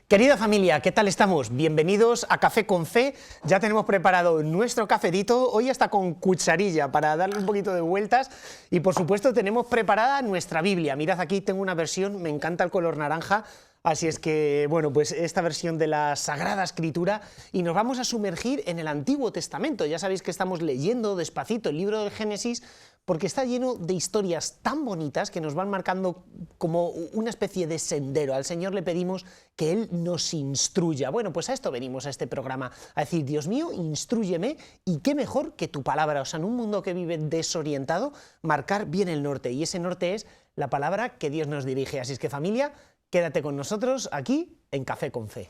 Querida familia, ¿qué tal estamos? Bienvenidos a Café con Fe. Ya tenemos preparado nuestro cafetito, hoy hasta con cucharilla para darle un poquito de vueltas y por supuesto tenemos preparada nuestra Biblia. Mirad, aquí tengo una versión, me encanta el color naranja, así es que, bueno, pues esta versión de la Sagrada Escritura y nos vamos a sumergir en el Antiguo Testamento. Ya sabéis que estamos leyendo despacito el libro del Génesis porque está lleno de historias tan bonitas que nos van marcando como una especie de sendero. Al Señor le pedimos que Él nos instruya. Bueno, pues a esto venimos a este programa, a decir, Dios mío, instrúyeme, y qué mejor que tu palabra. O sea, en un mundo que vive desorientado, marcar bien el norte, y ese norte es la palabra que Dios nos dirige. Así es que, familia, quédate con nosotros aquí en Café con Fe.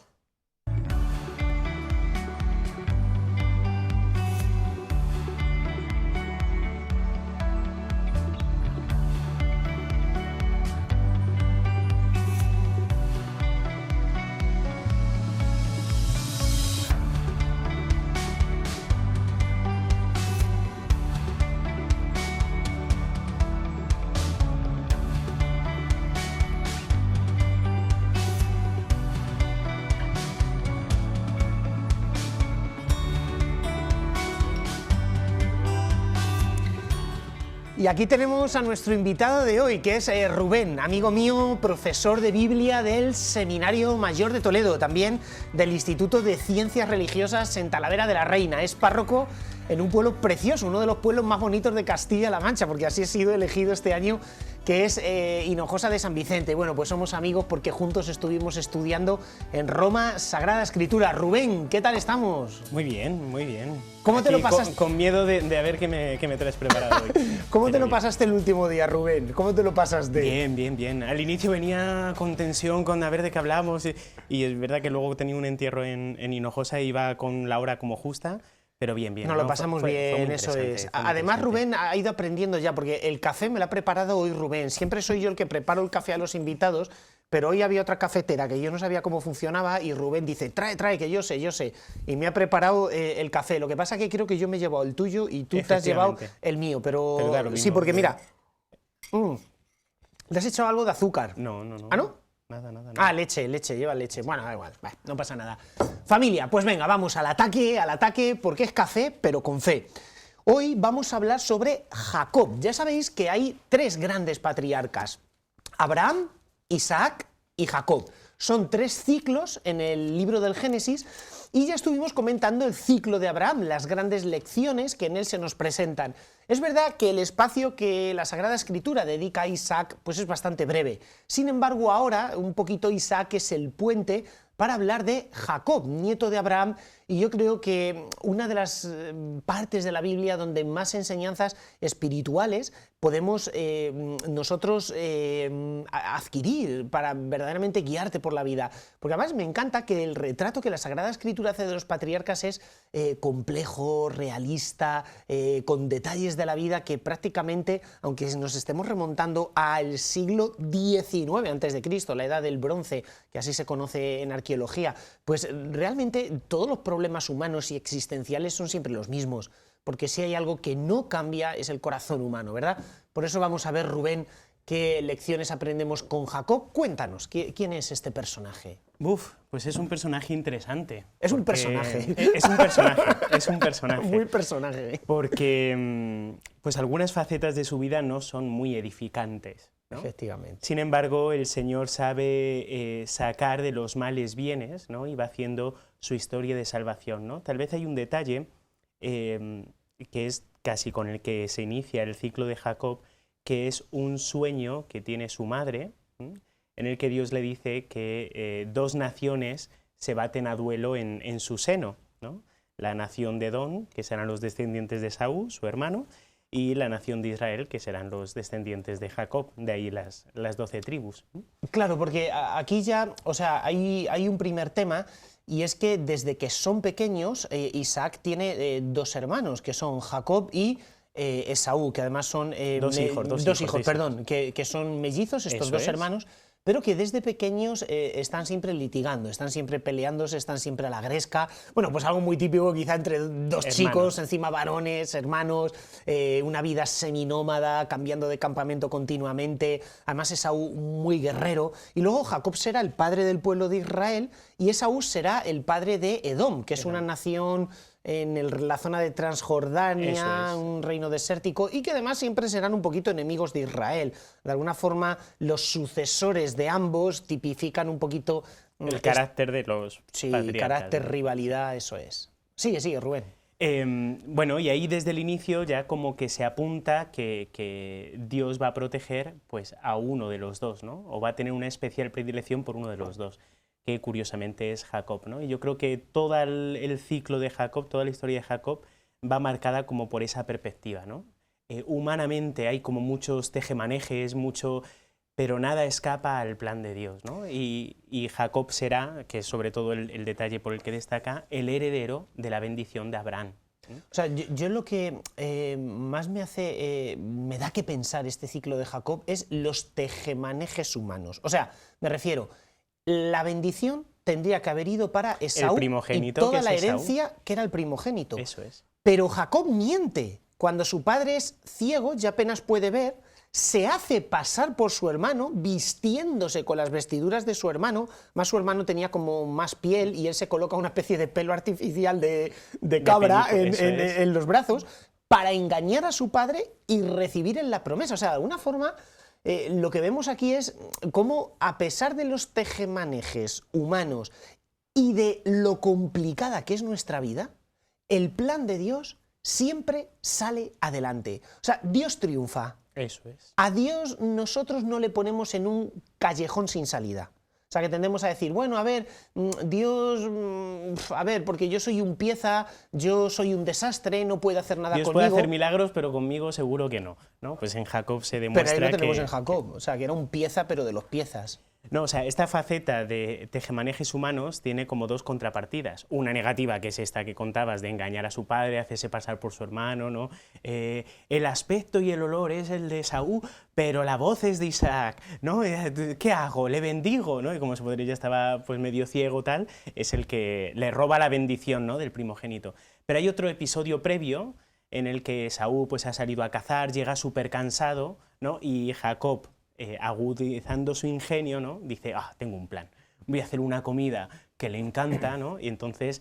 Y aquí tenemos a nuestro invitado de hoy, que es Rubén, amigo mío, profesor de Biblia del Seminario Mayor de Toledo, también del Instituto de Ciencias Religiosas en Talavera de la Reina. Es párroco en un pueblo precioso, uno de los pueblos más bonitos de Castilla-La Mancha, porque así ha sido elegido este año, que es Hinojosa de San Vicente. Bueno, pues somos amigos porque juntos estuvimos estudiando en Roma Sagrada Escritura. Rubén, ¿qué tal estamos? Muy bien, muy bien. ¿Cómo te lo pasaste? Con miedo de a ver qué me traes preparado hoy. ¿Cómo te lo pasaste el último día, Rubén? ¿Cómo te lo pasaste? Bien, bien, bien. Al inicio venía con tensión, con a ver de qué hablamos, y es verdad que luego tenía un entierro en Hinojosa e iba con la hora como justa. Pero bien, bien. Nos lo pasamos bien, eso es. Además, Rubén ha ido aprendiendo ya, porque el café me lo ha preparado hoy Rubén. Siempre soy yo el que preparo el café a los invitados, pero hoy había otra cafetera que yo no sabía cómo funcionaba y Rubén dice, trae, que yo sé. Y me ha preparado el café. Lo que pasa es que creo que yo me he llevado el tuyo y tú te has llevado el mío. Pero claro, sí, porque mira, ¿le has echado algo de azúcar? No. ¿Ah, no? Nada. Ah, leche, lleva leche. Bueno, da igual, no pasa nada. Familia, pues venga, vamos al ataque, porque es café, pero con fe. Hoy vamos a hablar sobre Jacob. Ya sabéis que hay tres grandes patriarcas: Abraham, Isaac y Jacob. Son tres ciclos en el libro del Génesis y ya estuvimos comentando el ciclo de Abraham, las grandes lecciones que en él se nos presentan. Es verdad que el espacio que la Sagrada Escritura dedica a Isaac pues es bastante breve. Sin embargo, ahora un poquito Isaac es el puente para hablar de Jacob, nieto de Abraham, y yo creo que una de las partes de la Biblia donde más enseñanzas espirituales podemos nosotros adquirir para verdaderamente guiarte por la vida. Porque además me encanta que el retrato que la Sagrada Escritura hace de los patriarcas es complejo, realista, con detalles de la vida que prácticamente, aunque nos estemos remontando al siglo XIX a.C., la edad del bronce, que así se conoce en arqueología, pues realmente todos los problemas humanos y existenciales son siempre los mismos, porque si hay algo que no cambia es el corazón humano, ¿verdad? Por eso vamos a ver, Rubén, qué lecciones aprendemos con Jacob. Cuéntanos, ¿quién es este personaje? Pues es un personaje interesante. Es un personaje. Es un personaje. Muy personaje. Porque pues algunas facetas de su vida no son muy edificantes, ¿no? Efectivamente. Sin embargo, el Señor sabe sacar de los males bienes, ¿no? Y va haciendo su historia de salvación, ¿no? Tal vez hay un detalle que es casi con el que se inicia el ciclo de Jacob, que es un sueño que tiene su madre, en el que Dios le dice que dos naciones se baten a duelo en su seno, ¿no? La nación de Edom, que serán los descendientes de Saúl, su hermano, y la nación de Israel, que serán los descendientes de Jacob, de ahí las 12 tribus. Claro, porque aquí ya, o sea, hay un primer tema, y es que desde que son pequeños, Isaac tiene dos hermanos, que son Jacob y Esaú, que además son dos hijos, que son mellizos, estos dos hermanos, pero que desde pequeños están siempre litigando, están siempre peleándose, están siempre a la gresca. Bueno, pues algo muy típico quizá entre dos chicos, encima varones, hermanos, una vida seminómada, cambiando de campamento continuamente. Además Esaú muy guerrero. Y luego Jacob será el padre del pueblo de Israel y Esaú será el padre de Edom, que es una nación en la zona de Transjordania, un reino desértico, y que además siempre serán un poquito enemigos de Israel. De alguna forma, los sucesores de ambos tipifican un poquito el carácter de los patriarcas. Sí, carácter, rivalidad, eso es. Sigue, Rubén. Bueno, y ahí desde el inicio ya como que se apunta que Dios va a proteger pues, a uno de los dos, ¿no? O va a tener una especial predilección por uno de los dos, que curiosamente es Jacob, ¿no? Y yo creo que todo el ciclo de Jacob, toda la historia de Jacob, va marcada como por esa perspectiva, ¿no? Humanamente hay como muchos tejemanejes, pero nada escapa al plan de Dios, ¿no? Y Jacob será, que es sobre todo el detalle por el que destaca, el heredero de la bendición de Abraham. O sea, yo lo que más me da que pensar este ciclo de Jacob es los tejemanejes humanos. O sea, me refiero, la bendición tendría que haber ido para Esaú, el primogénito, y toda que la es herencia Esaú, que era el primogénito. Eso es. Pero Jacob miente. Cuando su padre es ciego, ya apenas puede ver, se hace pasar por su hermano, vistiéndose con las vestiduras de su hermano, más su hermano tenía como más piel y él se coloca una especie de pelo artificial de cabra en los brazos, para engañar a su padre y recibir en la promesa. O sea, de alguna forma, lo que vemos aquí es cómo, a pesar de los tejemanejes humanos y de lo complicada que es nuestra vida, el plan de Dios siempre sale adelante. O sea, Dios triunfa. Eso es. A Dios nosotros no le ponemos en un callejón sin salida. O sea, que tendemos a decir, bueno, a ver, Dios, a ver, porque yo soy un pieza, yo soy un desastre, no puede hacer nada Dios conmigo. Dios puede hacer milagros, pero conmigo seguro que no, ¿no? Pues en Jacob se demuestra que... Pero ahí lo tenemos en Jacob, o sea, que era un pieza, pero de los piezas. No, o sea, esta faceta de tejemanejes humanos tiene como dos contrapartidas. Una negativa, que es esta que contabas, de engañar a su padre, hacerse pasar por su hermano, ¿no? El aspecto y el olor es el de Esaú, pero la voz es de Isaac, ¿no? ¿Qué hago? ¿Le bendigo? ¿No? Y como se podría, ya estaba pues medio ciego, tal, es el que le roba la bendición, ¿no?, del primogénito. Pero hay otro episodio previo en el que Esaú pues ha salido a cazar, llega súper cansado, ¿no? Y Jacob, agudizando su ingenio, ¿no?, dice, tengo un plan, voy a hacer una comida que le encanta, ¿no? Y entonces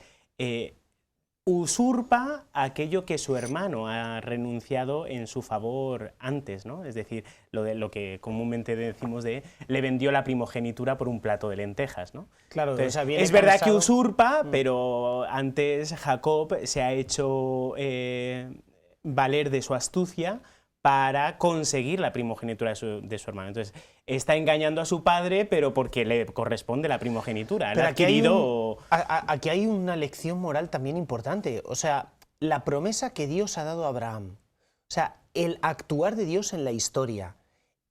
usurpa aquello que su hermano ha renunciado en su favor antes, ¿no? Es decir, lo que comúnmente decimos le vendió la primogenitura por un plato de lentejas, ¿no? Claro, entonces, o sea, es verdad que usurpa, pero antes Jacob se ha hecho valer de su astucia para conseguir la primogenitura de su hermano. Entonces, está engañando a su padre, pero porque le corresponde la primogenitura. Pero aquí hay una lección moral también importante. O sea, la promesa que Dios ha dado a Abraham. O sea, el actuar de Dios en la historia.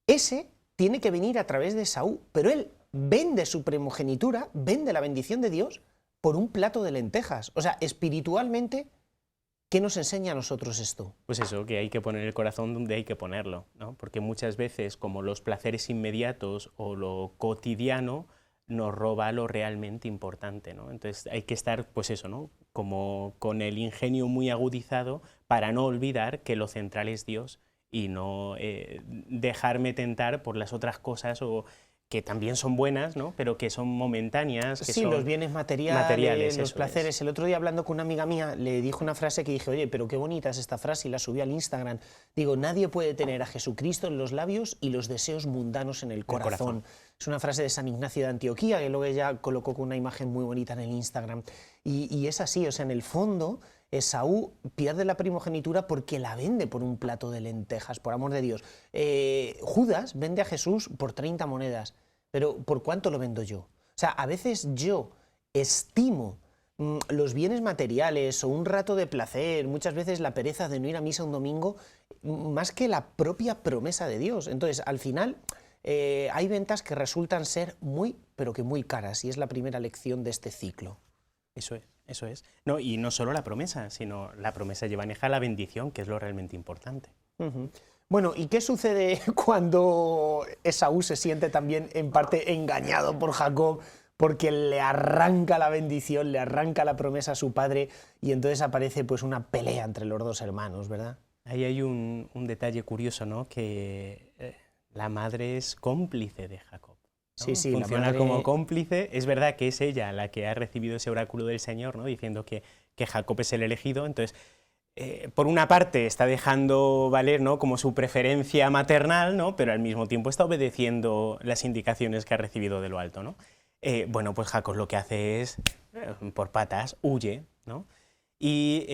Ese tiene que venir a través de Esaú, pero él vende su primogenitura, vende la bendición de Dios por un plato de lentejas. O sea, espiritualmente, ¿qué nos enseña a nosotros esto? Pues eso, que hay que poner el corazón donde hay que ponerlo, ¿no? Porque muchas veces, como los placeres inmediatos o lo cotidiano, nos roba lo realmente importante, ¿no? Entonces hay que estar, pues eso, ¿no?, como con el ingenio muy agudizado para no olvidar que lo central es Dios y no dejarme tentar por las otras cosas que también son buenas, ¿no?, pero que son momentáneas. Que sí, son los bienes materiales, los placeres. Es. El otro día, hablando con una amiga mía, le dijo una frase que dije, oye, pero qué bonita es esta frase, y la subí al Instagram. Digo, nadie puede tener a Jesucristo en los labios y los deseos mundanos en el corazón. Es una frase de San Ignacio de Antioquía, que luego ella colocó con una imagen muy bonita en el Instagram. Y es así, o sea, en el fondo, Esaú pierde la primogenitura porque la vende por un plato de lentejas, por amor de Dios. Judas vende a Jesús por 30 monedas, pero ¿por cuánto lo vendo yo? O sea, a veces yo estimo los bienes materiales o un rato de placer, muchas veces la pereza de no ir a misa un domingo, más que la propia promesa de Dios. Entonces, al final, hay ventas que resultan ser muy, pero que muy caras, y es la primera lección de este ciclo. Eso es. No, y no solo la promesa, sino la promesa lleva aneja la bendición, que es lo realmente importante. Bueno, ¿y qué sucede cuando Esaú se siente también en parte engañado por Jacob? Porque le arranca la bendición, le arranca la promesa a su padre y entonces aparece pues una pelea entre los dos hermanos, ¿verdad? Ahí hay un detalle curioso, ¿no? Que la madre es cómplice de Jacob, ¿no? Sí, sí, Funciona como cómplice. Es verdad que es ella la que ha recibido ese oráculo del Señor, ¿no? Diciendo que Jacob es el elegido. Entonces, por una parte está dejando valer, ¿no?, como su preferencia maternal, ¿no?, pero al mismo tiempo está obedeciendo las indicaciones que ha recibido de lo alto, ¿no? Bueno, pues Jacob lo que hace es, por patas, huye, ¿no? Y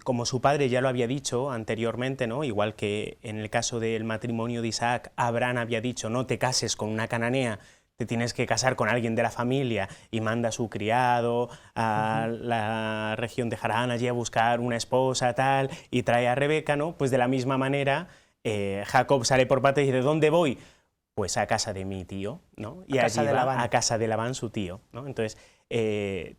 como su padre ya lo había dicho anteriormente, ¿no?, igual que en el caso del matrimonio de Isaac, Abraham había dicho: no te cases con una cananea, te tienes que casar con alguien de la familia, y manda a su criado a la región de Harán allí a buscar una esposa, tal, y trae a Rebeca, ¿no? Pues de la misma manera, Jacob sale por patas y dice: ¿dónde voy? Pues a casa de mi tío, ¿no? Y allí va a casa de Labán, su tío, ¿no? Entonces,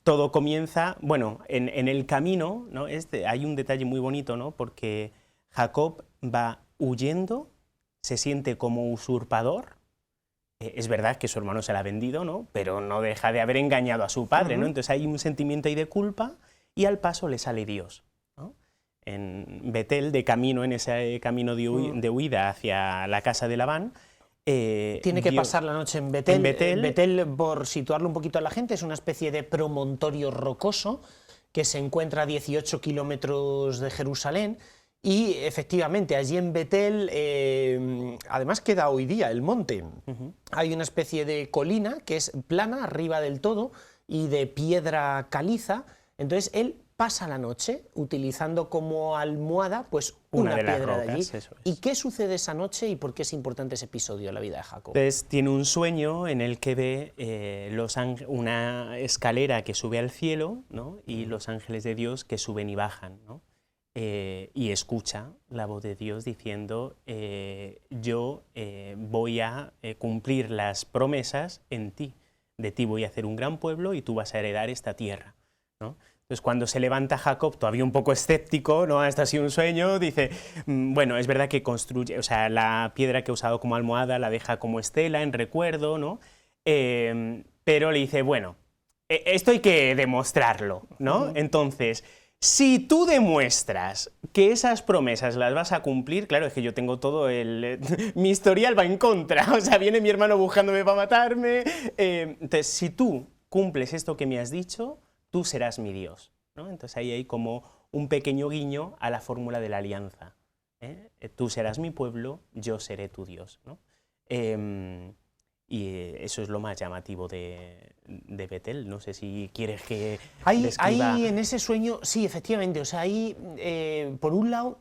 todo comienza, bueno, en el camino, ¿no? Hay un detalle muy bonito, ¿no? Porque Jacob va huyendo, se siente como usurpador. Es verdad que su hermano se la ha vendido, ¿no?, pero no deja de haber engañado a su padre, ¿no? Entonces hay un sentimiento ahí de culpa y al paso le sale Dios, ¿no? En Betel, de camino, en ese camino de huida hacia la casa de Labán, tiene que pasar la noche en Betel. Betel, por situarlo un poquito a la gente, es una especie de promontorio rocoso que se encuentra a 18 kilómetros de Jerusalén. Y efectivamente, allí en Betel, además queda hoy día el monte. Hay una especie de colina que es plana, arriba del todo, y de piedra caliza. Entonces él pasa la noche utilizando como almohada pues una piedra de allí. ¿Y qué sucede esa noche y por qué es importante ese episodio en la vida de Jacob? Pues tiene un sueño en el que ve una escalera que sube al cielo, ¿no?, y los ángeles de Dios que suben y bajan, ¿no? Y escucha la voz de Dios diciendo: yo voy a cumplir las promesas en ti, de ti voy a hacer un gran pueblo y tú vas a heredar esta tierra, ¿no? Entonces, cuando se levanta Jacob, todavía un poco escéptico, ¿no?, hasta ha sido un sueño, dice: bueno, es verdad que construye, o sea, la piedra que he usado como almohada la deja como estela en recuerdo, ¿no? Pero le dice: bueno, esto hay que demostrarlo, ¿no? Entonces, si tú demuestras que esas promesas las vas a cumplir, claro, es que yo tengo todo mi historial va en contra, o sea, viene mi hermano buscándome para matarme, entonces, si tú cumples esto que me has dicho, tú serás mi Dios, ¿no? Entonces ahí hay como un pequeño guiño a la fórmula de la alianza, ¿eh? Tú serás mi pueblo, yo seré tu Dios, ¿no? Y eso es lo más llamativo de Betel. No sé si quieres que describa... Hay en ese sueño, sí, efectivamente, o sea, ahí, por un lado,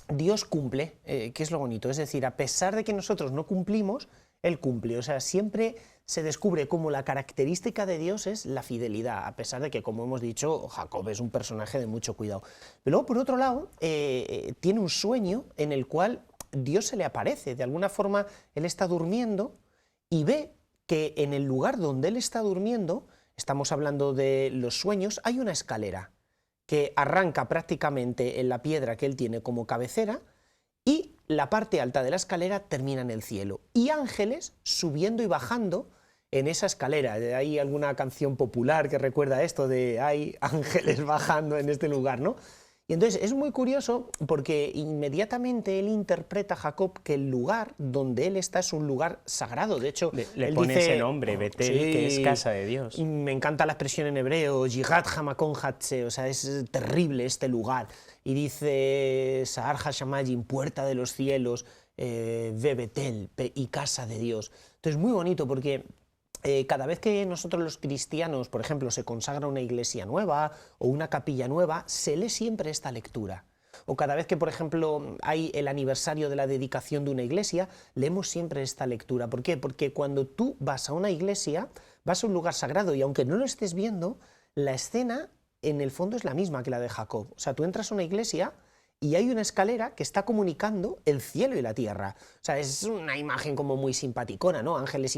Dios cumple, que es lo bonito, es decir, a pesar de que nosotros no cumplimos, Él cumple, o sea, siempre se descubre como la característica de Dios es la fidelidad, a pesar de que, como hemos dicho, Jacob es un personaje de mucho cuidado. Pero luego, por otro lado, tiene un sueño en el cual Dios se le aparece, de alguna forma él está durmiendo y ve que en el lugar donde él está durmiendo, estamos hablando de los sueños, hay una escalera que arranca prácticamente en la piedra que él tiene como cabecera y la parte alta de la escalera termina en el cielo. Y ángeles subiendo y bajando en esa escalera. Hay alguna canción popular que recuerda esto de hay ángeles bajando en este lugar, ¿no? Y entonces es muy curioso porque inmediatamente él interpreta, Jacob, que el lugar donde él está es un lugar sagrado. De hecho, le pone ese nombre, Betel, sí, que es casa de Dios. Me encanta la expresión en hebreo, Yigat Hamakon Hatse, o sea, es terrible este lugar. Y dice Sahar Hashamayim, puerta de los cielos, Ve Betel, y casa de Dios. Entonces, muy bonito porque... cada vez que nosotros los cristianos, por ejemplo, se consagra una iglesia nueva o una capilla nueva, se lee siempre esta lectura. O cada vez que, por ejemplo, hay el aniversario de la dedicación de una iglesia, leemos siempre esta lectura. ¿Por qué? Porque cuando tú vas a una iglesia, vas a un lugar sagrado y aunque no lo estés viendo, la escena en el fondo es la misma que la de Jacob. O sea, tú entras a una iglesia y hay una escalera que está comunicando el cielo y la tierra. O sea, es una imagen como muy simpaticona, ¿no? Ángeles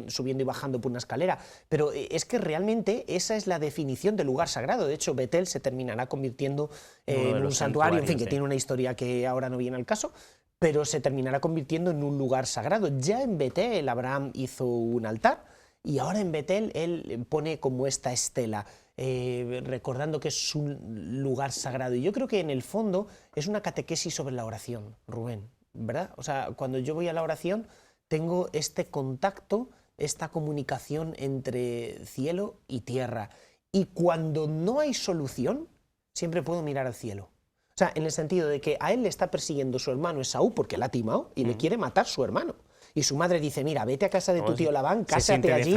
subiendo y bajando por una escalera. Pero es que realmente esa es la definición del lugar sagrado. De hecho, Betel se terminará convirtiendo en un santuario, en fin, que tiene una historia que ahora no viene al caso. pero se terminará convirtiendo en un lugar sagrado. Ya en Betel Abraham hizo un altar y ahora en Betel él pone como esta estela, recordando que es un lugar sagrado. Y yo creo que en el fondo es una catequesis sobre la oración, Rubén, ¿verdad? O sea, cuando yo voy a la oración tengo este contacto, esta comunicación entre cielo y tierra. Y cuando no hay solución, siempre puedo mirar al cielo. O sea, en el sentido de que a él le está persiguiendo su hermano Esaú porque la ha timado y le quiere matar su hermano. Y su madre dice, mira, vete a casa de tu tío Labán, cásate allí,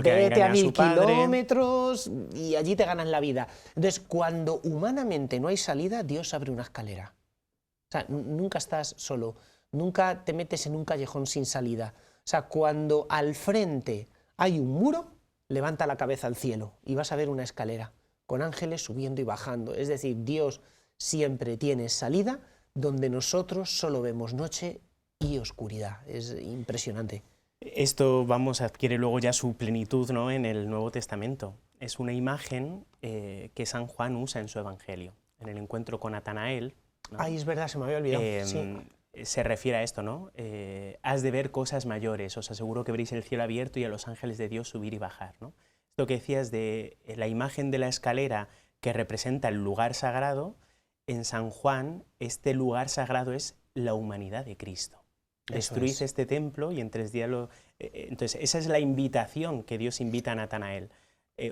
vete a 1000 kilómetros y allí te ganas la vida. Entonces, cuando humanamente no hay salida, Dios abre una escalera. O sea, nunca estás solo, nunca te metes en un callejón sin salida. O sea, cuando al frente hay un muro, levanta la cabeza al cielo y vas a ver una escalera con ángeles subiendo y bajando. Es decir, Dios siempre tiene salida donde nosotros solo vemos noche y oscuridad. Es impresionante. Esto, adquiere luego ya su plenitud, ¿no?, en el Nuevo Testamento. Es una imagen que San Juan usa en su Evangelio. En el encuentro con Natanael, ¿no? Ay, es verdad, se me había olvidado. Sí. Se refiere a esto, ¿no? Has de ver cosas mayores, os aseguro que veréis el cielo abierto y a los ángeles de Dios subir y bajar, ¿no? Esto que decías de la imagen de la escalera que representa el lugar sagrado, en San Juan este lugar sagrado es la humanidad de Cristo. Destruid este templo y en 3 días lo... Entonces, esa es la invitación que Dios invita a Natanael.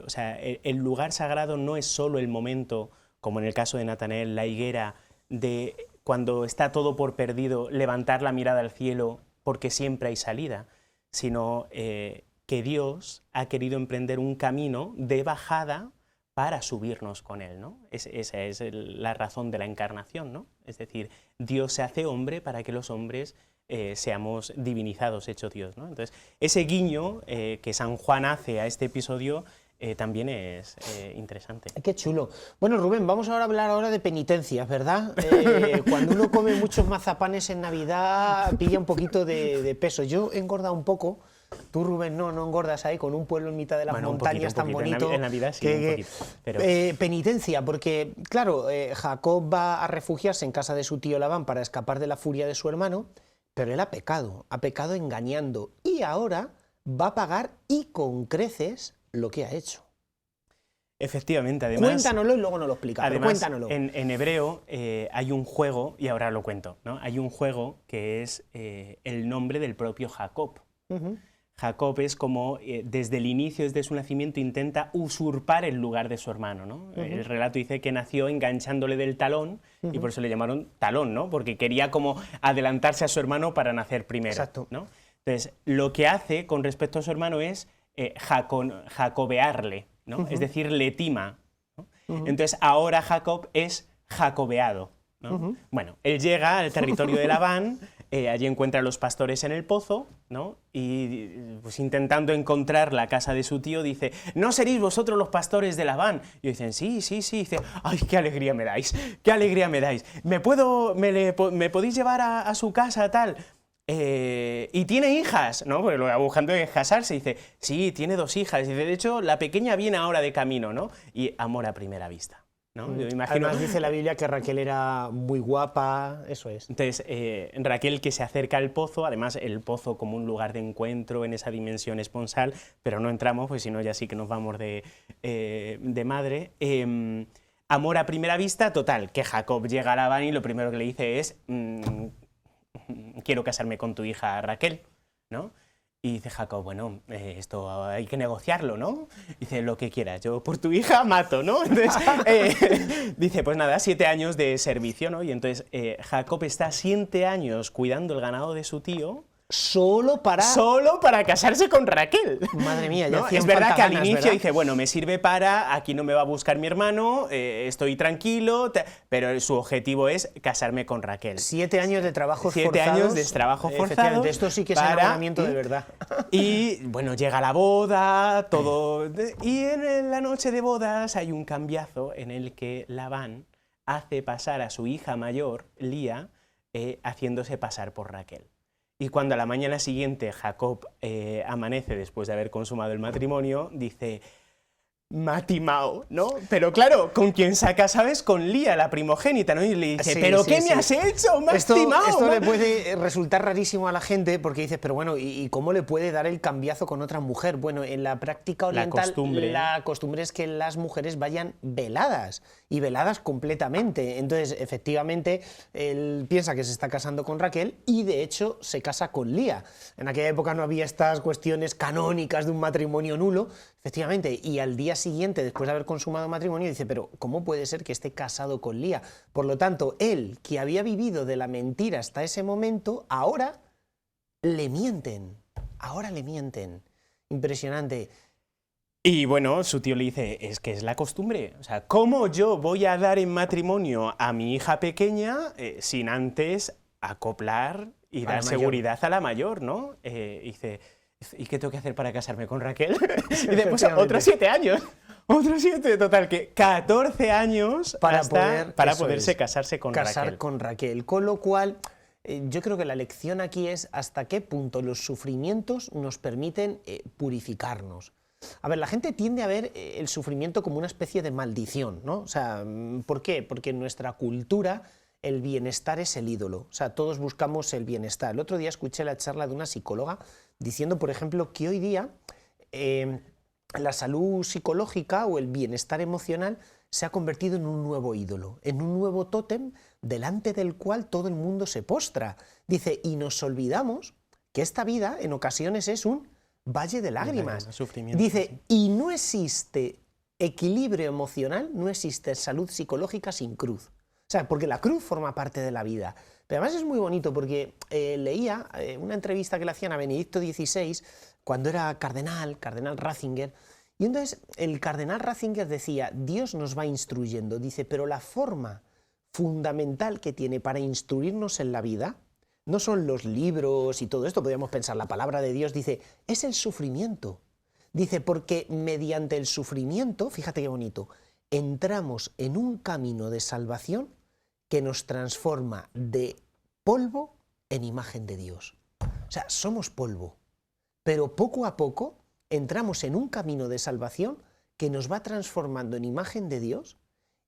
O sea, el lugar sagrado no es solo el momento, como en el caso de Natanael, la higuera, de cuando está todo por perdido, levantar la mirada al cielo porque siempre hay salida, sino que Dios ha querido emprender un camino de bajada para subirnos con Él, ¿no? Esa es la razón de la encarnación, ¿no? Es decir, Dios se hace hombre para que los hombres seamos divinizados, hecho Dios, ¿no? Entonces, ese guiño que San Juan hace a este episodio también es interesante. Qué chulo. Bueno, Rubén, vamos ahora a hablar de penitencias, ¿verdad? Cuando uno come muchos mazapanes en Navidad, pilla un poquito de peso. Yo he engordado un poco. Tú, Rubén, no engordas ahí con un pueblo en mitad de las montañas tan bonito. En Navidad sí, un poquito. Pero... penitencia, porque, claro, Jacob va a refugiarse en casa de su tío Labán para escapar de la furia de su hermano, pero él ha pecado engañando y ahora va a pagar y con creces lo que ha hecho. Efectivamente, además... Cuéntanoslo y luego nos lo explica, además, pero cuéntanoslo. En hebreo hay un juego, y ahora lo cuento, ¿no? Hay un juego que es el nombre del propio Jacob. Jacob es como, desde el inicio, desde su nacimiento, intenta usurpar el lugar de su hermano, ¿no? El relato dice que nació enganchándole del talón, y por eso le llamaron talón, ¿no? Porque quería como adelantarse a su hermano para nacer primero. Exacto. ¿no? Entonces, lo que hace con respecto a su hermano es jacobearle, ¿no? Es decir, le tima, ¿no? Entonces, ahora Jacob es jacobeado, ¿no? Bueno, él llega al territorio de Labán, allí encuentra a los pastores en el pozo, ¿no? Y pues intentando encontrar la casa de su tío, dice, ¿no seréis vosotros los pastores de Labán? Y dicen, sí, sí, sí. Y dice, ¡ay, qué alegría me dais! ¡Qué alegría me dais! ¿Me podéis llevar a su casa, tal? ¿Y tiene hijas? ¿No? Porque lo va buscando de casarse. Y dice, sí, tiene 2 hijas. Y dice, de hecho, la pequeña viene ahora de camino, ¿no? Y amor a primera vista, ¿no? Yo imagino... Además dice la Biblia que Raquel era muy guapa, eso es. Entonces, Raquel que se acerca al pozo, además el pozo como un lugar de encuentro en esa dimensión esponsal, pero no entramos, pues si no ya sí que nos vamos de madre. Amor a primera vista, total, que Jacob llega a Labán y lo primero que le dice es, quiero casarme con tu hija Raquel, ¿no? Y dice Jacob, bueno, esto hay que negociarlo, ¿no? Dice, lo que quieras, yo por tu hija mato, ¿no? Entonces, dice, pues nada, 7 años de servicio, ¿no? Y entonces Jacob está 7 años cuidando el ganado de su tío. Solo para casarse con Raquel. Madre mía, ya ¿no? Es verdad que al inicio dice, bueno, me sirve para, aquí no me va a buscar mi hermano, estoy tranquilo, pero su objetivo es casarme con Raquel. 7 años de trabajo forzados. 7 años de trabajo forzado. Esto sí que es enamoramiento de verdad. Y bueno, llega la boda, todo. Y en la noche de bodas hay un cambiazo en el que Labán hace pasar a su hija mayor, Lía, haciéndose pasar por Raquel. Y cuando a la mañana siguiente Jacob amanece después de haber consumado el matrimonio, dice, me ha timado, ¿no? Pero claro, con quien se ha casado es con Lía, la primogénita, ¿no? Y le dice, Sí, ¿pero sí, qué sí. me has hecho? ¡Me has Esto timado! le puede resultar rarísimo a la gente porque dices, pero bueno, ¿y cómo le puede dar el cambiazo con otra mujer? Bueno, en la práctica oriental la costumbre es que las mujeres vayan veladas y veladas completamente. Entonces, efectivamente, él piensa que se está casando con Raquel y de hecho se casa con Lía. En aquella época no había estas cuestiones canónicas de un matrimonio nulo, efectivamente, y al día siguiente, después de haber consumado matrimonio, dice, pero ¿cómo puede ser que esté casado con Lía? Por lo tanto, él, que había vivido de la mentira hasta ese momento, ahora le mienten. Ahora le mienten. Impresionante. Y bueno, su tío le dice, es que es la costumbre. O sea, ¿cómo yo voy a dar en matrimonio a mi hija pequeña sin antes acoplar y dar seguridad a la mayor, ¿no? Dice, ¿y qué tengo que hacer para casarme con Raquel? Y dice, pues otros 7 años. Otros 7, total, que 14 años para poderse casarse con Raquel. Con Raquel. Con lo cual, yo creo que la lección aquí es hasta qué punto los sufrimientos nos permiten purificarnos. A ver, la gente tiende a ver el sufrimiento como una especie de maldición, ¿no? O sea, ¿por qué? Porque en nuestra cultura el bienestar es el ídolo. O sea, todos buscamos el bienestar. El otro día escuché la charla de una psicóloga diciendo, por ejemplo, que hoy día la salud psicológica o el bienestar emocional se ha convertido en un nuevo ídolo, en un nuevo tótem delante del cual todo el mundo se postra. Dice, y nos olvidamos que esta vida en ocasiones es un valle de lágrimas. Dice, y no existe equilibrio emocional, no existe salud psicológica sin cruz. O sea, porque la cruz forma parte de la vida. Pero además es muy bonito porque leía una entrevista que le hacían a Benedicto XVI cuando era cardenal Ratzinger, y entonces el cardenal Ratzinger decía, Dios nos va instruyendo, dice, pero la forma fundamental que tiene para instruirnos en la vida no son los libros y todo esto, podríamos pensar, la palabra de Dios, dice, es el sufrimiento. Dice, porque mediante el sufrimiento, fíjate qué bonito, entramos en un camino de salvación que nos transforma de polvo en imagen de Dios. O sea, somos polvo, pero poco a poco entramos en un camino de salvación que nos va transformando en imagen de Dios,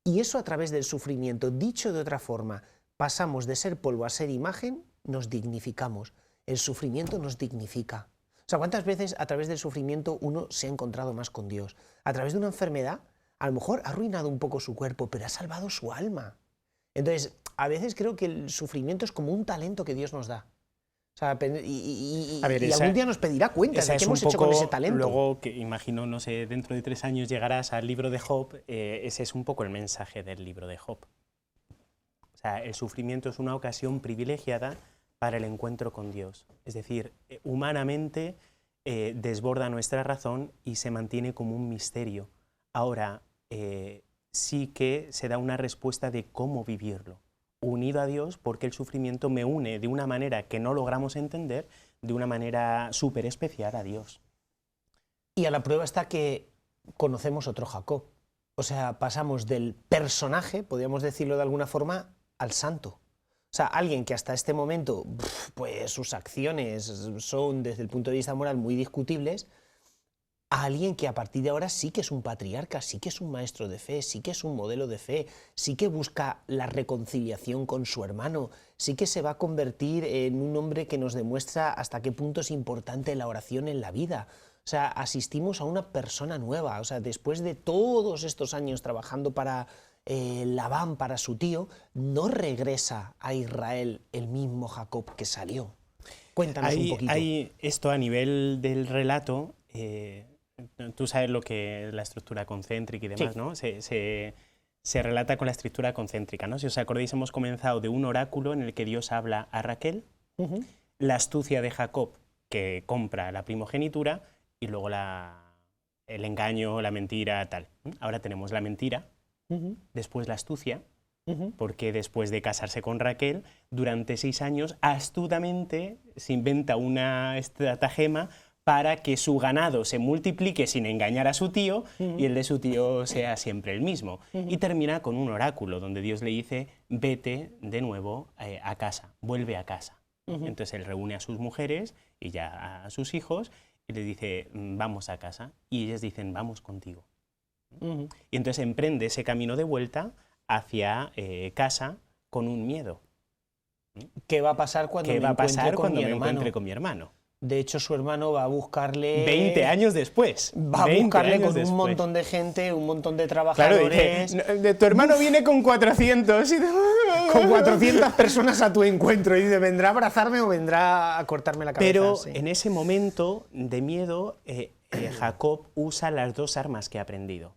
y eso a través del sufrimiento. Dicho de otra forma, pasamos de ser polvo a ser imagen, nos dignificamos. El sufrimiento nos dignifica. O sea, ¿cuántas veces a través del sufrimiento uno se ha encontrado más con Dios? A través de una enfermedad, a lo mejor ha arruinado un poco su cuerpo, pero ha salvado su alma. Entonces, a veces creo que el sufrimiento es como un talento que Dios nos da. O sea, y algún día nos pedirá cuentas de qué hemos hecho con ese talento. Luego, que imagino, no sé, dentro de 3 años llegarás al libro de Job, ese es un poco el mensaje del libro de Job. O sea, el sufrimiento es una ocasión privilegiada para el encuentro con Dios. Es decir, humanamente desborda nuestra razón y se mantiene como un misterio. Ahora, sí que se da una respuesta de cómo vivirlo, unido a Dios, porque el sufrimiento me une de una manera que no logramos entender, de una manera súper especial a Dios. Y a la prueba está que conocemos otro Jacob. O sea, pasamos del personaje, podríamos decirlo de alguna forma, al santo. O sea, alguien que hasta este momento, pues sus acciones son desde el punto de vista moral muy discutibles, a alguien que a partir de ahora sí que es un patriarca, sí que es un maestro de fe, sí que es un modelo de fe, sí que busca la reconciliación con su hermano, sí que se va a convertir en un hombre que nos demuestra hasta qué punto es importante la oración en la vida. O sea, asistimos a una persona nueva. O sea, después de todos estos años trabajando para Labán, para su tío, no regresa a Israel el mismo Jacob que salió. Cuéntanos un poquito. Hay esto a nivel del relato. Tú sabes lo que es la estructura concéntrica y demás, sí, ¿no? Se relata con la estructura concéntrica, ¿no? Si os acordáis, hemos comenzado de un oráculo en el que Dios habla a Raquel, la astucia de Jacob, que compra la primogenitura, y luego el engaño, la mentira, tal. Ahora tenemos la mentira, después la astucia, porque después de casarse con Raquel, durante 6 años, astutamente se inventa una estratagema para que su ganado se multiplique sin engañar a su tío y el de su tío sea siempre el mismo. Y termina con un oráculo donde Dios le dice, vete de nuevo a casa, vuelve a casa. Entonces él reúne a sus mujeres y ya a sus hijos y le dice, vamos a casa. Y ellas dicen, vamos contigo. Y entonces emprende ese camino de vuelta hacia casa con un miedo. ¿Qué va a pasar cuando ¿Qué va a pasar cuando mi me hermano? encuentre con mi hermano? De hecho, su hermano va a buscarle... 20 años después. Va a 20 buscarle años con después. un montón de gente, un montón de Claro, trabajadores... dice, tu hermano viene con 400 y... con 400 personas a tu encuentro y dice, ¿vendrá a abrazarme o vendrá a cortarme la cabeza? Pero Sí. en ese momento de miedo, Jacob usa las dos armas que ha aprendido.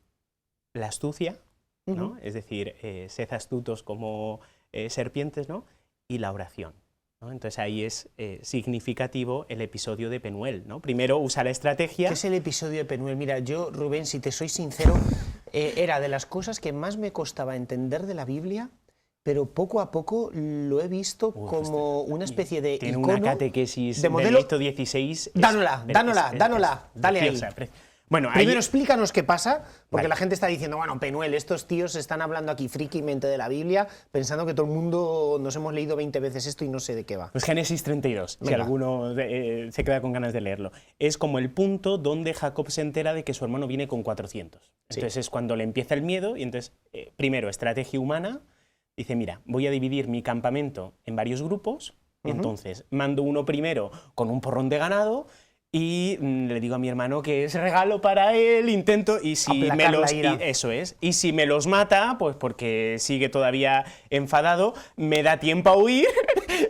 La astucia, ¿no? Es decir, sed astutos como serpientes, ¿no? Y la oración, ¿no? Entonces ahí es significativo el episodio de Penuel, ¿no? Primero usa la estrategia... ¿Qué es el episodio de Penuel? Mira, yo, Rubén, si te soy sincero, era de las cosas que más me costaba entender de la Biblia, pero poco a poco lo he visto como una especie de Tiene icono una catequesis de modelo... Benedicto XVI. Dánosla, dale ahí. preciosa. Bueno, ahí, Primero explícanos qué pasa, porque Vale. la gente está diciendo, bueno, Penuel, estos tíos están hablando aquí frikimente de la Biblia, pensando que todo el mundo nos hemos leído 20 veces esto y no sé de qué va. pues Génesis 32, si Venga. alguno se queda con ganas de leerlo. Es como el punto donde Jacob se entera de que su hermano viene con 400. Entonces es cuando le empieza el miedo y entonces, primero, estrategia humana, dice, mira, voy a dividir mi campamento en varios grupos, entonces mando uno primero con un porrón de ganado y le digo a mi hermano que es regalo para él, intento, y si me Aplacar la los... ira. eso es, y si me los mata, pues porque sigue todavía enfadado, me da tiempo a huir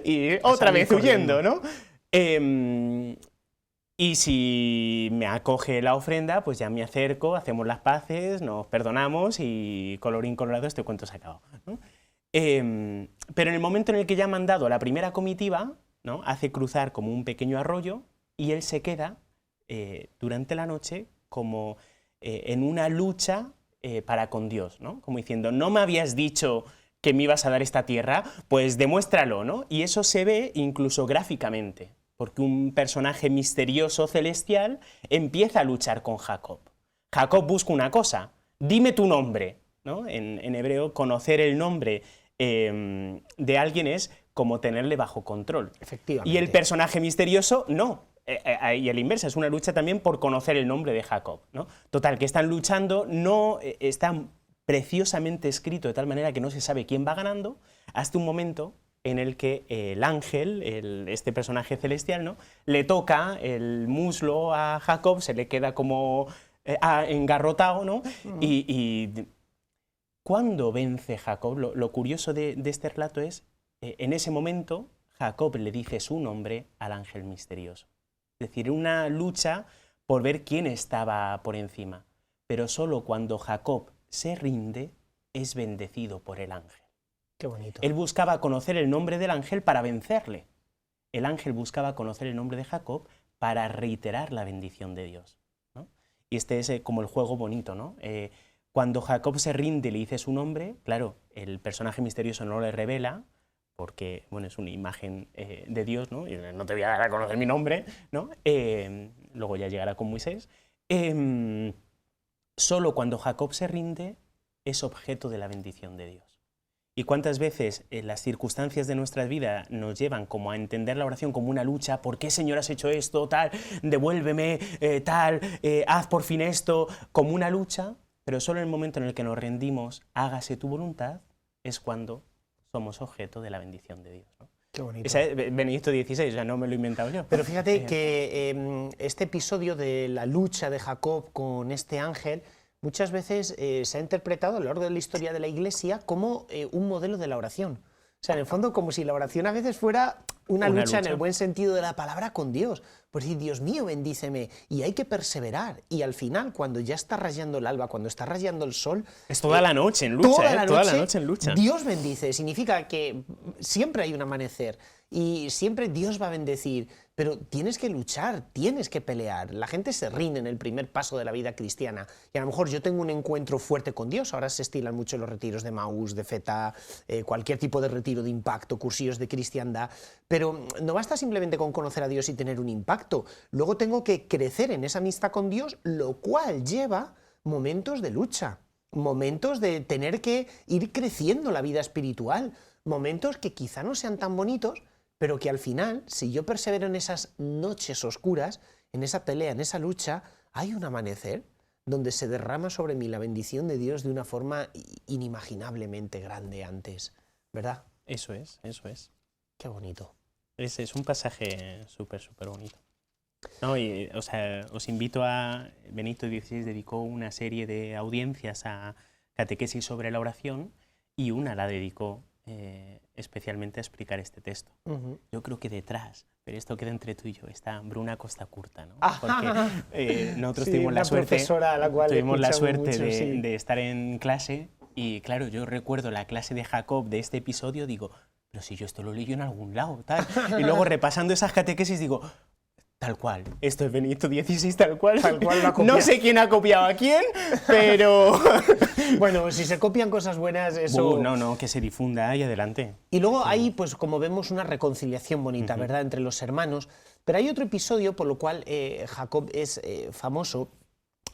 y otra salir vez huyendo, ¿no? Y si me acoge la ofrenda, pues ya me acerco, hacemos las paces, nos perdonamos y colorín colorado, este cuento se ha acabado, ¿no? Pero en el momento en el que ya ha mandado a la primera comitiva, ¿no? Hace cruzar como un pequeño arroyo y él se queda durante la noche como en una lucha para con Dios, ¿no? Como diciendo, no me habías dicho que me ibas a dar esta tierra, pues demuéstralo, ¿no? Y eso se ve incluso gráficamente, porque un personaje misterioso celestial empieza a luchar con Jacob. Jacob busca una cosa, dime tu nombre, ¿no? En hebreo, conocer el nombre de alguien es como tenerle bajo control. Efectivamente. Y el personaje misterioso, no. Y a la inversa, es una lucha también por conocer el nombre de Jacob, ¿no? Total, que están luchando, no está preciosamente escrito de tal manera que no se sabe quién va ganando, hasta un momento en el que el ángel, este personaje celestial, ¿no? Le toca el muslo a Jacob, se le queda como engarrotado, ¿no? Y cuando vence Jacob, lo curioso de este relato es, en ese momento, Jacob le dice su nombre al ángel misterioso. Es decir, una lucha por ver quién estaba por encima. Pero solo cuando Jacob se rinde, es bendecido por el ángel. Qué bonito. Él buscaba conocer el nombre del ángel para vencerle. El ángel buscaba conocer el nombre de Jacob para reiterar la bendición de Dios, ¿no? Y este es como el juego bonito, ¿no? Cuando Jacob se rinde y le dice su nombre, claro, el personaje misterioso no le revela, porque bueno, es una imagen de Dios, ¿no? Y no te voy a dar a conocer mi nombre, ¿no? Luego ya llegará con Moisés. Solo cuando Jacob se rinde es objeto de la bendición de Dios. ¿Y cuántas veces las circunstancias de nuestra vida nos llevan como a entender la oración como una lucha? ¿Por qué, Señor, has hecho esto? Tal, devuélveme, haz por fin esto, como una lucha, pero solo en el momento en el que nos rendimos, hágase tu voluntad, es cuando somos objeto de la bendición de Dios, ¿no? Qué bonito. Ese es Benedicto XVI, o sea, no me lo he inventado yo. Pero fíjate que este episodio de la lucha de Jacob con este ángel muchas veces se ha interpretado a lo largo de la historia de la Iglesia como un modelo de la oración. O sea, en el fondo, como si la oración a veces fuera una lucha en el buen sentido de la palabra con Dios. Por decir, Dios mío, bendíceme. Y hay que perseverar. Y al final, cuando ya está rayando el alba, cuando está rayando el sol... Es toda la noche en lucha, toda la noche en lucha. Dios bendice. Significa que siempre hay un amanecer. Y siempre Dios va a bendecir. Pero tienes que luchar, tienes que pelear. La gente se rinde en el primer paso de la vida cristiana. Y a lo mejor yo tengo un encuentro fuerte con Dios. Ahora se estilan mucho los retiros de Maús, de Feta, cualquier tipo de retiro de impacto, cursillos de cristiandad. Pero no basta simplemente con conocer a Dios y tener un impacto. Luego tengo que crecer en esa amistad con Dios, lo cual lleva momentos de lucha, momentos de tener que ir creciendo la vida espiritual, momentos que quizá no sean tan bonitos, pero que al final, si yo persevero en esas noches oscuras, en esa pelea, en esa lucha, hay un amanecer. donde se derrama sobre mí la bendición de Dios de una forma inimaginablemente grande antes, ¿verdad? Eso es, eso es. Qué bonito. Es un pasaje súper, súper bonito. No, y, o sea, os invito a... Benito XVI dedicó una serie de audiencias a catequesis sobre la oración y una la dedicó especialmente a explicar este texto. Yo creo que detrás, pero esto queda entre tú y yo, está Bruna Costa Curta, ¿no? Porque nosotros tuvimos la suerte de estar en clase y claro, yo recuerdo la clase de Jacob de este episodio, digo, pero si yo esto lo leí en algún lado, tal. Y luego repasando esas catequesis digo, tal cual, esto es Benito XVI tal cual lo ha copiado. No sé quién ha copiado a quién, pero... Bueno, si se copian cosas buenas, eso... No, que se difunda y adelante. Y luego hay, pues como vemos, una reconciliación bonita, ¿verdad?, entre los hermanos. Pero hay otro episodio por lo cual Jacob es famoso,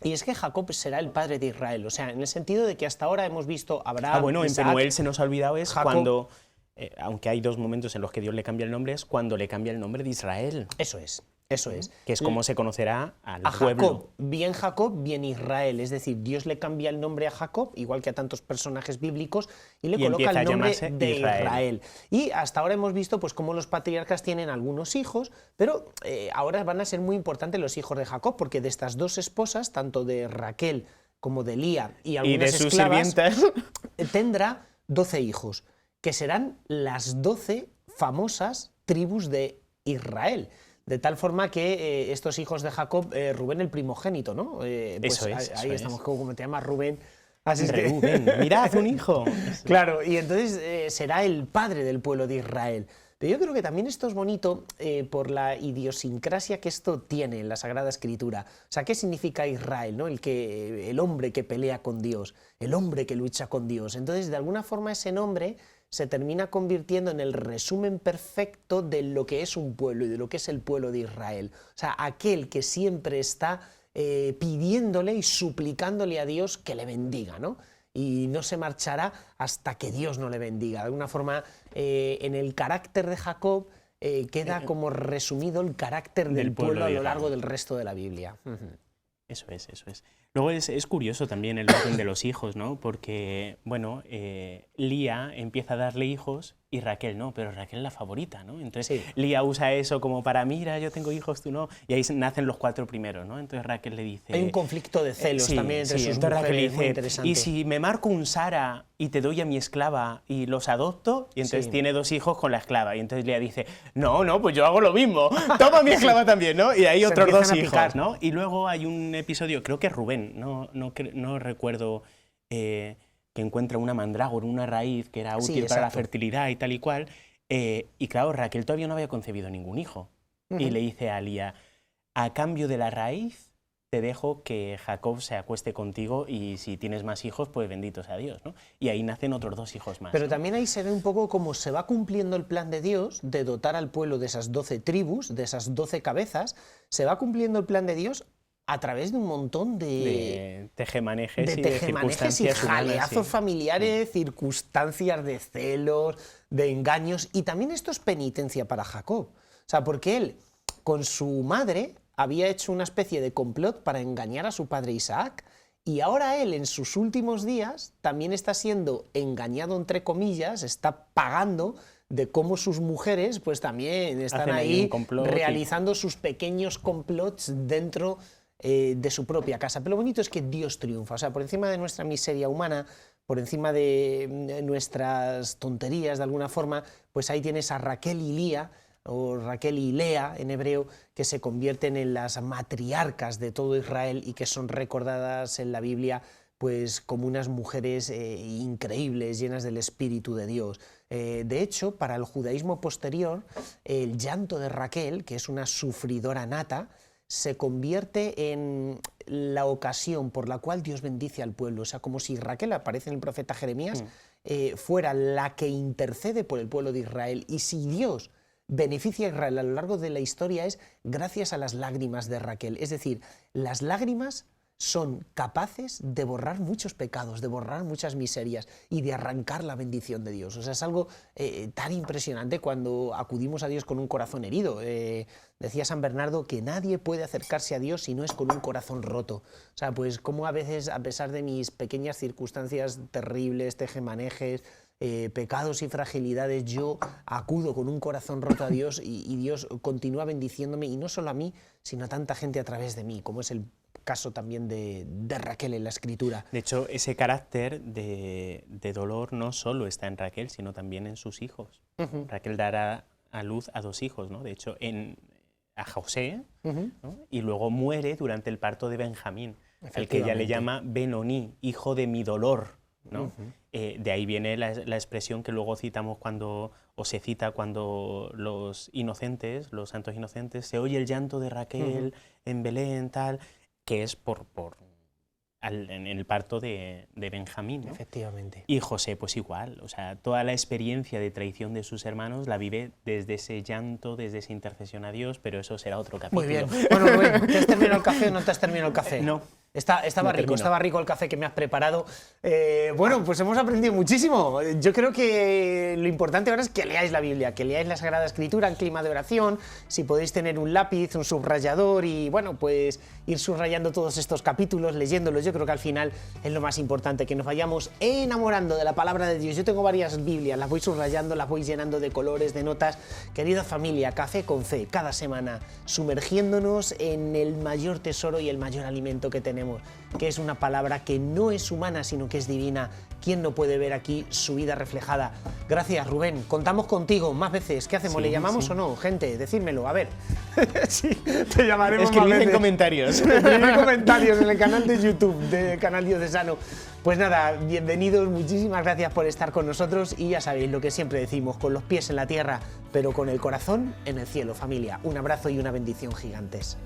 y es que Jacob será el padre de Israel. O sea, en el sentido de que hasta ahora hemos visto a Abraham, bueno, Isaac, en Penuel se nos ha olvidado es Jacob, cuando... aunque hay dos momentos en los que Dios le cambia el nombre, es cuando le cambia el nombre de Israel. Eso es. Eso es. Que es como se conocerá al pueblo. Jacob, bien Israel. Es decir, Dios le cambia el nombre a Jacob, igual que a tantos personajes bíblicos, y le coloca el nombre de Israel. Y hasta ahora hemos visto pues cómo los patriarcas tienen algunos hijos, pero ahora van a ser muy importantes los hijos de Jacob, porque de estas dos esposas, tanto de Raquel como de Lía y algunas sus esclavas, sirvientas, tendrá 12 hijos, que serán las 12 famosas tribus de Israel. De tal forma que estos hijos de Jacob, Rubén el primogénito, ¿no? Pues ahí estamos, como te llamas Rubén. Así es Rubén, mirad, un hijo. Claro, y entonces será el padre del pueblo de Israel. Pero yo creo que también esto es bonito por la idiosincrasia que esto tiene en la Sagrada Escritura. O sea, ¿qué significa Israel, ¿no? El hombre que pelea con Dios, el hombre que lucha con Dios. Entonces, de alguna forma, ese nombre se termina convirtiendo en el resumen perfecto de lo que es un pueblo y de lo que es el pueblo de Israel. O sea, aquel que siempre está pidiéndole y suplicándole a Dios que le bendiga, ¿no? Y no se marchará hasta que Dios no le bendiga. De alguna forma, en el carácter de Jacob queda como resumido el carácter del pueblo a lo largo del resto de la Biblia. Eso es, eso es. Luego es curioso también el orden de los hijos, ¿no? Porque, bueno, Lía empieza a darle hijos y Raquel no, pero Raquel es la favorita, ¿no? Entonces Lía usa eso como para, mira, yo tengo hijos, tú no, y ahí nacen los 4 primeros, ¿no? Entonces Raquel le dice... Hay un conflicto de celos también entre sus entonces mujeres, Raquel dice, muy interesante. ¿y si me marco un Sara y te doy a mi esclava y los adopto? Y entonces tiene 2 hijos con la esclava, y entonces Lía dice, no, pues yo hago lo mismo, toma mi esclava también, ¿no? Y hay otros 2 hijos, ¿no? Y luego hay un episodio, creo que es Rubén, no recuerdo... que encuentra una mandrágora, una raíz que era útil para la fertilidad y tal y cual, y claro, Raquel todavía no había concebido ningún hijo. Y le dice a Lía, a cambio de la raíz, te dejo que Jacob se acueste contigo y si tienes más hijos, pues bendito sea Dios, ¿no? Y ahí nacen otros 2 hijos más. Pero ¿no? también ahí se ve un poco cómo se va cumpliendo el plan de Dios de dotar al pueblo de esas 12 tribus, de esas 12 cabezas, se va cumpliendo el plan de Dios a través de un montón de tejemanejes y jaleazos familiares, circunstancias de celos, de engaños, y también esto es penitencia para Jacob. O sea, porque él, con su madre, había hecho una especie de complot para engañar a su padre Isaac, y ahora él, en sus últimos días, también está siendo engañado, entre comillas, está pagando de cómo sus mujeres pues también están ahí realizando sus pequeños complots dentro de su propia casa. Pero lo bonito es que Dios triunfa, o sea, por encima de nuestra miseria humana, por encima de nuestras tonterías de alguna forma, pues ahí tienes a Raquel y Lía, o Raquel y Lea en hebreo, que se convierten en las matriarcas de todo Israel y que son recordadas en la Biblia pues como unas mujeres increíbles, llenas del Espíritu de Dios. De hecho, para el judaísmo posterior, el llanto de Raquel, que es una sufridora nata, se convierte en la ocasión por la cual Dios bendice al pueblo. O sea, como si Raquel, aparece en el profeta Jeremías, fuera la que intercede por el pueblo de Israel. Y si Dios beneficia a Israel a lo largo de la historia es gracias a las lágrimas de Raquel. Es decir, las lágrimas son capaces de borrar muchos pecados, de borrar muchas miserias y de arrancar la bendición de Dios. O sea, es algo tan impresionante cuando acudimos a Dios con un corazón herido. Decía San Bernardo que nadie puede acercarse a Dios si no es con un corazón roto. O sea, pues como a veces, a pesar de mis pequeñas circunstancias terribles, tejemanejes, pecados y fragilidades, yo acudo con un corazón roto a Dios y Dios continúa bendiciéndome, y no solo a mí, sino a tanta gente a través de mí, como es el caso también de Raquel en la Escritura. De hecho, ese carácter de dolor no solo está en Raquel, sino también en sus hijos. Raquel dará a luz a 2 hijos, ¿no? De hecho, a José, ¿no? Y luego muere durante el parto de Benjamín, al que ella le llama Benoní, hijo de mi dolor, ¿no? De ahí viene la expresión que luego citamos se cita cuando los inocentes, los santos inocentes, se oye el llanto de Raquel en Belén, tal, que es en el parto de Benjamín, ¿no? Efectivamente. Y José, pues igual, o sea, toda la experiencia de traición de sus hermanos la vive desde ese llanto, desde esa intercesión a Dios, pero eso será otro capítulo. Muy bien. Bueno, Rubén, ¿te has terminado el café o no te has terminado el café? No. Estaba rico el café que me has preparado. Bueno, pues hemos aprendido muchísimo. Yo creo que lo importante ahora es que leáis la Biblia, que leáis la Sagrada Escritura en clima de oración, si podéis tener un lápiz, un subrayador y, bueno, pues ir subrayando todos estos capítulos, leyéndolos. Yo creo que al final es lo más importante, que nos vayamos enamorando de la palabra de Dios. Yo tengo varias Biblias, las voy subrayando, las voy llenando de colores, de notas. Querida familia, Café con Fe, cada semana sumergiéndonos en el mayor tesoro y el mayor alimento que tenemos, que es una palabra que no es humana, sino que es divina. ¿Quién no puede ver aquí su vida reflejada? Gracias, Rubén. Contamos contigo más veces. ¿Qué hacemos? Sí, ¿Le llamamos o no? Gente, decídmelo, a ver. Sí, te llamaremos más Escribid veces. en comentarios. Escribid comentarios en el canal de YouTube del Canal Diocesano. Pues nada, bienvenidos, muchísimas gracias por estar con nosotros y ya sabéis lo que siempre decimos, con los pies en la tierra, pero con el corazón en el cielo, familia. Un abrazo y una bendición gigantes.